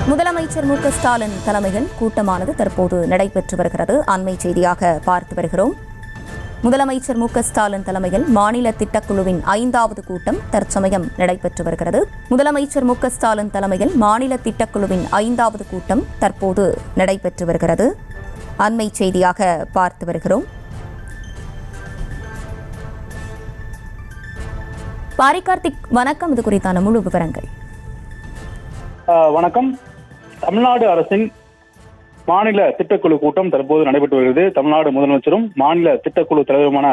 முதலமைச்சர் மு.க.ஸ்டாலின் தலைமையில் கூட்டமானது தற்போது நடைபெற்று வருகிறது. அண்மை செய்தியாக பார்த்து வருகிறோம். முதலமைச்சர் மு.க.ஸ்டாலின் தலைமையில் மாநில திட்டக்குழுவின் 5வது கூட்டம் தற்சமயம் நடைபெற்று வருகிறது. முதலமைச்சர் மு.க.ஸ்டாலின் தலைமையில் மாநில திட்டக்குழுவின் 5வது கூட்டம் தற்போது நடைபெற்று வருகிறது. அண்மை செய்தியாக பார்த்து வருகிறோம். பாரிகார்த்திக், வணக்கம். இது குறித்தான முழு விவரங்கள். வணக்கம். தமிழ்நாடு அரசின் மாநில திட்டக்குழு கூட்டம் தற்போது நடைபெற்று வருகிறது. தமிழ்நாடு முதலமைச்சரும் மாநில திட்டக்குழு தலைவருமான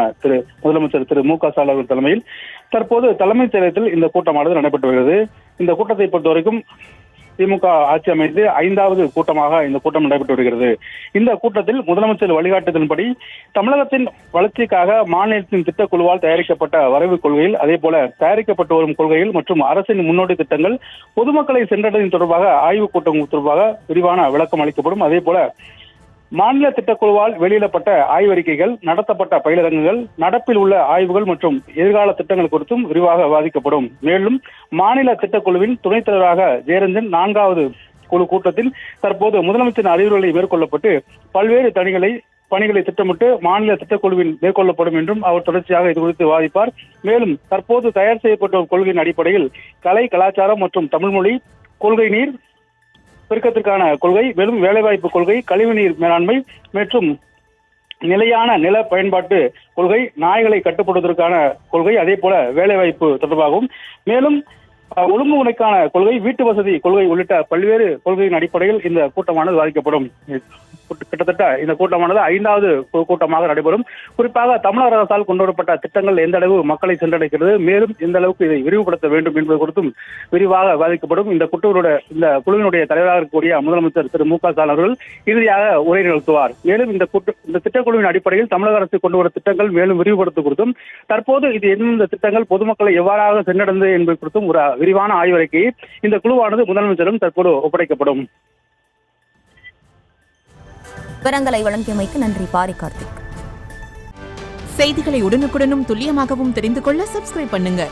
முதலமைச்சர் திரு மு.க.ஸ்டாலின் அவர்கள் தலைமையில் தற்போது தலைமைச் செயலகத்தில் இந்த கூட்டமானது நடைபெற்று வருகிறது. இந்த கூட்டத்தை பொறுத்தவரைக்கும் திமுக ஆட்சி அமைந்து 5வது கூட்டமாக இந்த கூட்டம் நடைபெற்று வருகிறது. இந்த கூட்டத்தில் முதலமைச்சர் வழிகாட்டுதலின்படி தமிழகத்தின் வளர்ச்சிக்காக மாநிலத்தின் திட்டக்குழுவால் தயாரிக்கப்பட்ட வரைவு கொள்கையில், அதே போல தயாரிக்கப்பட்டு வரும் கொள்கையில் மற்றும் அரசின் முன்னோடி திட்டங்கள் பொதுமக்களை சென்றடையும் தொடர்பாக ஆய்வுக் கூட்டம் தொடர்பாக விரிவான விளக்கம் அளிக்கப்படும். அதே போல மாநில திட்டக்குழுவால் வெளியிடப்பட்ட ஆய்வறிக்கைகள், நடத்தப்பட்ட பயிலரங்குகள், நடப்பில் உள்ள ஆய்வுகள் மற்றும் எதிர்கால திட்டங்கள் குறித்தும் விரிவாக விவாதிக்கப்படும். மேலும் மாநில திட்டக்குழுவின் துணைத் தலைவராக ஜெயரஞ்சன் 4வது குழு கூட்டத்தில் தற்போது முதலமைச்சரின் அறிவுரைகளை மேற்கொள்ளப்பட்டு பல்வேறு பணிகளை திட்டமிட்டு மாநில திட்டக்குழுவில் மேற்கொள்ளப்படும் என்றும் அவர் தொடர்ச்சியாக இது குறித்து விவாதிப்பார். மேலும் தற்போது தயார் செய்யப்பட்ட கொள்கையின் அடிப்படையில் கலை, கலாச்சாரம் மற்றும் தமிழ்மொழி, கொள்கை நீர் பெருக்கத்திற்கான கொள்கை, மேலும் வேலைவாய்ப்பு கொள்கை, கழிவுநீர் மேலாண்மை மற்றும் நிலையான நில பயன்பாட்டு கொள்கை, நாய்களை கட்டுப்படுவதற்கான கொள்கை, அதே போல வேலைவாய்ப்பு தொடர்பாகவும், மேலும் ஒழுங்குமுறைக்கான கொள்கை, வீட்டு வசதி கொள்கை உள்ளிட்ட பல்வேறு கொள்கையின் அடிப்படையில் இந்த கூட்டமானது விவாதிக்கப்படும். கிட்டத்தட்ட இந்த கூட்டமானது 5வது கூட்டமாக நடைபெறும். குறிப்பாக தமிழக அரசால் கொண்டுவரப்பட்ட திட்டங்கள் எந்த அளவு மக்களை சென்றடைக்கிறது, மேலும் எந்த அளவுக்கு இதை விரிவுபடுத்த வேண்டும் என்பது குறித்தும் விரிவாக விவாதிக்கப்படும். இந்த குழுவினுடைய தலைவராக இருக்கக்கூடிய முதலமைச்சர் திரு மு.க.ஸ்டாலின் அவர்கள் இறுதியாக உரை நிகழ்த்துவார். மேலும் இந்த திட்டக்குழுவின் அடிப்படையில் தமிழக அரசு கொண்டு வரும் திட்டங்கள் மேலும் விரிவுபடுத்த குறித்தும், தற்போது இது எந்தெந்த திட்டங்கள் பொதுமக்களை எவ்வாறாக சென்றடைந்தது என்பது குறித்தும் ஒரு விரிவான ஆய்வறிக்கையை இந்த குழுவானது முதலமைச்சரும் தற்போது ஒப்படைக்கப்படும். விவரங்களை வழங்கியமைக்கு நன்றி பாரிகார்த்திக். செய்திகளை உடனுக்குடனும் துல்லியமாகவும் தெரிந்து கொள்ள சப்ஸ்கிரைப் பண்ணுங்க.